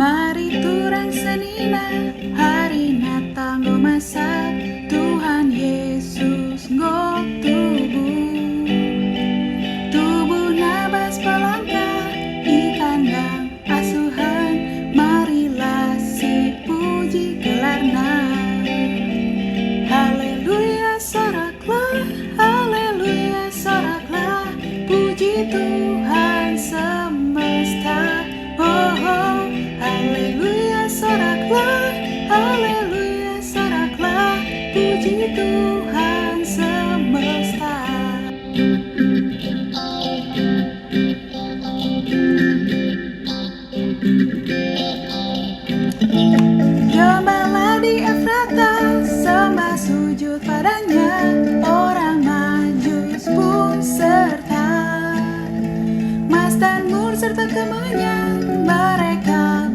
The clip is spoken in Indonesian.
Mari turang senina, hari Natal nggo masak, Tuhan Yesus nggo tubuh. Tubuh nabas pelangka, di kandang asuhan, marilah si puji gelarna. Haleluya soraklah, haleluya soraklah, puji Tuhan semesta. Oh, oh, haleluya soraklah, haleluya soraklah, puji Tuhan semesta. Gembala di Efrata, sembah sujud padanya, orang Majus pun serta. Mas dan Mur serta kemenyan, mereka